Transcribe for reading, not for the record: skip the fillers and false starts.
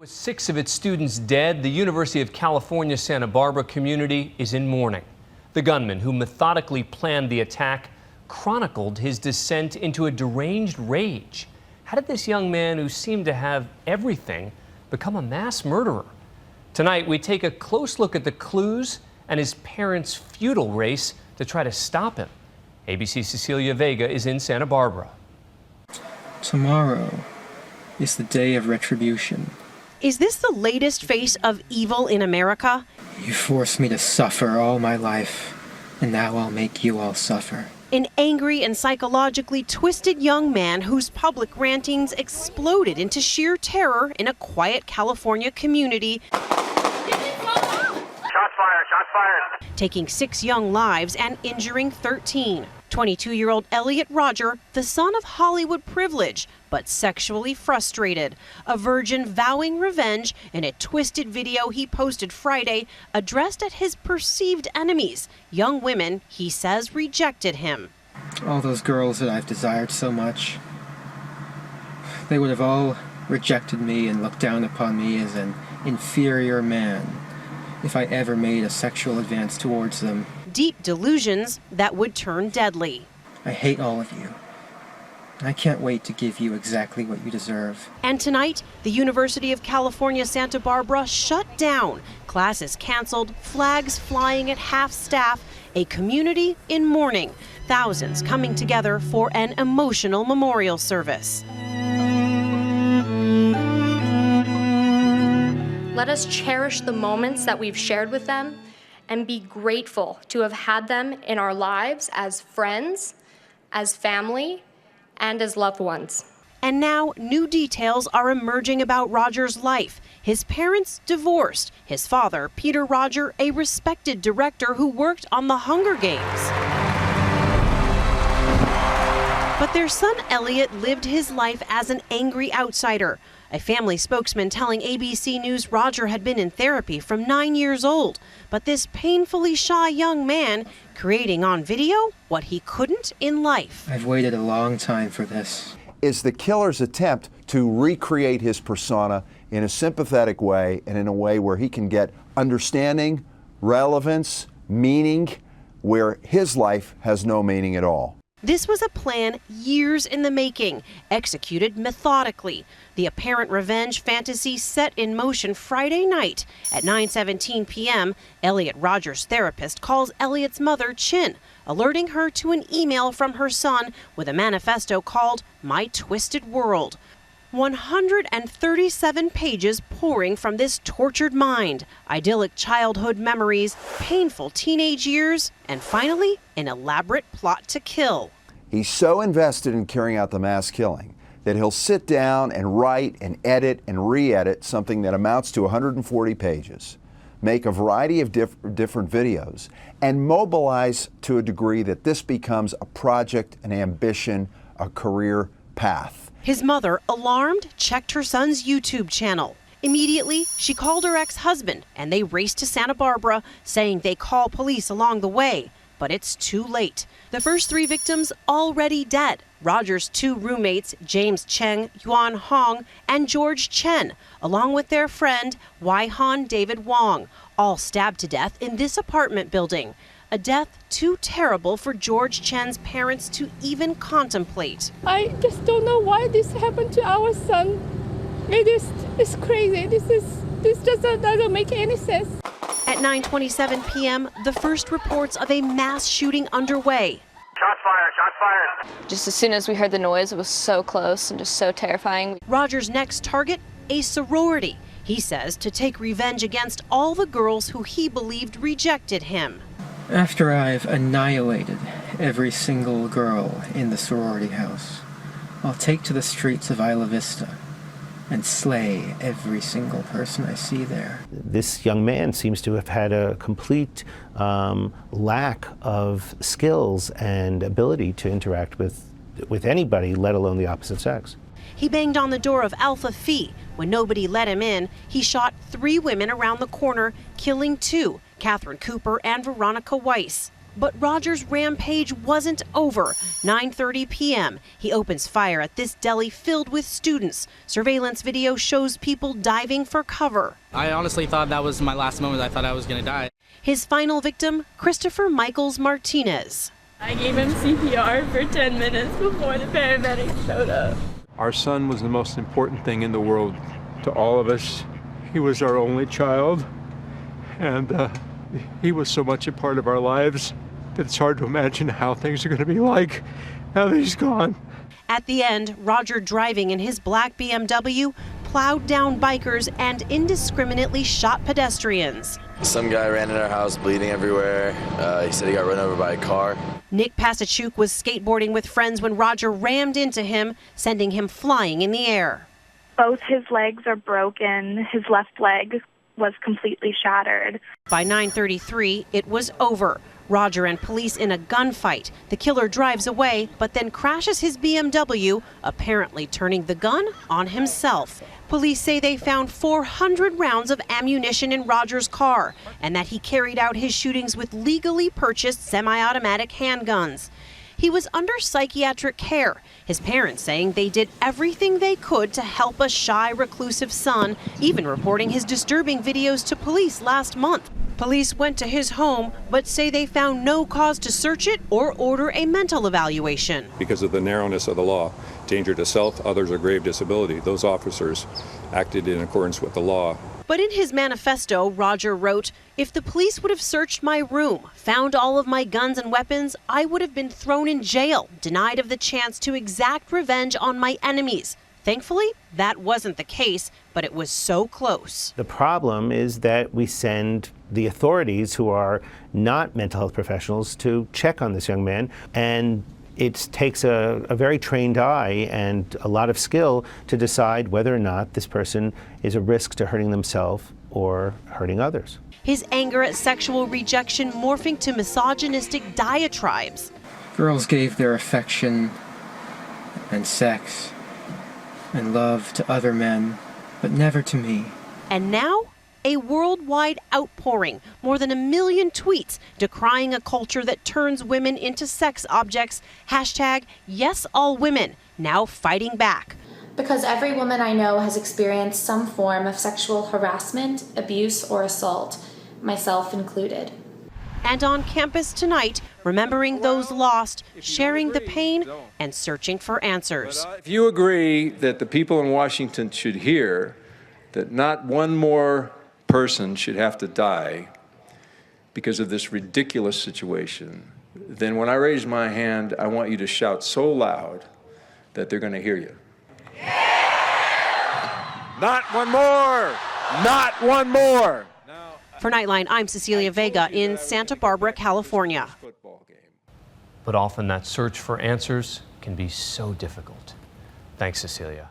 With 6 of its students dead, the University of California, Santa Barbara community is in mourning. The gunman who methodically planned the attack chronicled his descent into a deranged rage. How did this young man, who seemed to have everything, become a mass murderer? Tonight, we take a close look at the clues and his parents' futile race to try to stop him. ABC's Cecilia Vega is in Santa Barbara. Tomorrow is the day of retribution. Is this the latest face of evil in America? You forced me to suffer all my life, and now I'll make you all suffer. An angry and psychologically twisted young man whose public rantings exploded into sheer terror in a quiet California community. Shots fired. Taking 6 young lives and injuring 13. 22-year-old Elliot Rodger, the son of Hollywood privilege, but sexually frustrated. A virgin vowing revenge in a twisted video he posted Friday addressed at his perceived enemies, young women he says rejected him. All those girls that I've desired so much, they would have all rejected me and looked down upon me as an inferior man if I ever made a sexual advance towards them. Deep delusions that would turn deadly. I hate all of you. I can't wait to give you exactly what you deserve. And tonight, the University of California, Santa Barbara shut down. Classes canceled, flags flying at half-staff, a community in mourning. Thousands coming together for an emotional memorial service. Let us cherish the moments that we've shared with them and be grateful to have had them in our lives as friends, as family, and as loved ones. And now new details are emerging about Rodger's life. His parents divorced. His father, Peter Rodger, a respected director who worked on the Hunger Games. But their son Elliot lived his life as an angry outsider. A family spokesman telling ABC News Rodger had been in therapy from 9 years old. But this painfully shy young man creating on video what he couldn't in life. I've waited a long time for this. Is the killer's attempt to recreate his persona in a sympathetic way and in a way where he can get understanding, relevance, meaning, where his life has no meaning at all. This was a plan years in the making, executed methodically. The apparent revenge fantasy set in motion Friday night. At 9:17 p.m., Elliot Rodger's therapist calls Elliot's mother Chin, alerting her to an email from her son with a manifesto called My Twisted World. 137 pages pouring from this tortured mind, idyllic childhood memories, painful teenage years, and finally, an elaborate plot to kill. He's so invested in carrying out the mass killing that he'll sit down and write and edit and re-edit something that amounts to 140 pages, make a variety of different videos, and mobilize to a degree that this becomes a project, an ambition, a career path. His mother, alarmed, checked her son's YouTube channel. Immediately, she called her ex-husband, and they raced to Santa Barbara, saying they call police along the way. But it's too late. The first 3 victims already dead. Rodger's 2 roommates, James Cheng, Yuan Hong, and George Chen, along with their friend, Wai-Han David Wong, all stabbed to death in this apartment building. A death too terrible for George Chen's parents to even contemplate. I just don't know why this happened to our son. It's crazy. This just doesn't make any sense. At 9:27 p.m., the first reports of a mass shooting underway. Shots fired. Just as soon as we heard the noise, it was so close and just so terrifying. Rodger's next target, a sorority. He says to take revenge against all the girls who he believed rejected him. After I've annihilated every single girl in the sorority house, I'll take to the streets of Isla Vista and slay every single person I see there. This young man seems to have had a complete lack of skills and ability to interact with anybody, let alone the opposite sex. He banged on the door of Alpha Phi. When nobody let him in, he shot 3 women around the corner, killing 2, Catherine Cooper and Veronica Weiss. But Rodger's rampage wasn't over. 9:30 p.m., he opens fire at this deli filled with students. Surveillance video shows people diving for cover. I honestly thought that was my last moment. I thought I was going to die. His final victim, Christopher Michaels Martinez. I gave him CPR for 10 minutes before the paramedics showed up. Our son was the most important thing in the world to all of us. He was our only child, and he was so much a part of our lives that it's hard to imagine how things are going to be like now that he's gone. At the end, Rodger, driving in his black BMW, plowed down bikers and indiscriminately shot pedestrians. Some guy ran in our house bleeding everywhere. He said he got run over by a car. Nick Pasachuk was skateboarding with friends when Rodger rammed into him, sending him flying in the air. Both his legs are broken. His left leg was completely shattered. By 9:33, it was over. Rodger and police in a gunfight. The killer drives away, but then crashes his BMW, apparently turning the gun on himself. Police say they found 400 rounds of ammunition in Rodger's car, and that he carried out his shootings with legally purchased semi-automatic handguns. He was under psychiatric care, his parents saying they did everything they could to help a shy, reclusive son, even reporting his disturbing videos to police last month. Police went to his home, but say they found no cause to search it or order a mental evaluation. Because of the narrowness of the law, danger to self, others, or grave disability, those officers acted in accordance with the law. But in his manifesto, Rodger wrote, "If the police would have searched my room, found all of my guns and weapons, I would have been thrown in jail, denied of the chance to exact revenge on my enemies." Thankfully, that wasn't the case, but it was so close. The problem is that we send the authorities, who are not mental health professionals, to check on this young man, and it takes a very trained eye and a lot of skill to decide whether or not this person is a risk to hurting themselves or hurting others. His anger at sexual rejection morphing to misogynistic diatribes. Girls gave their affection and sex and love to other men, but never to me. And now, a worldwide outpouring, more than 1 million tweets decrying a culture that turns women into sex objects. Hashtag yes all women, now fighting back. Because every woman I know has experienced some form of sexual harassment, abuse, or assault, myself included. And on campus tonight, remembering those lost, sharing the pain, and searching for answers. If you agree that the people in Washington should hear that not one more person should have to die because of this ridiculous situation, then when I raise my hand, I want you to shout so loud that they're going to hear you. Yeah! Not one more! Not one more! For Nightline, I'm Cecilia Vega in Santa Barbara, California. But often that search for answers can be so difficult. Thanks, Cecilia.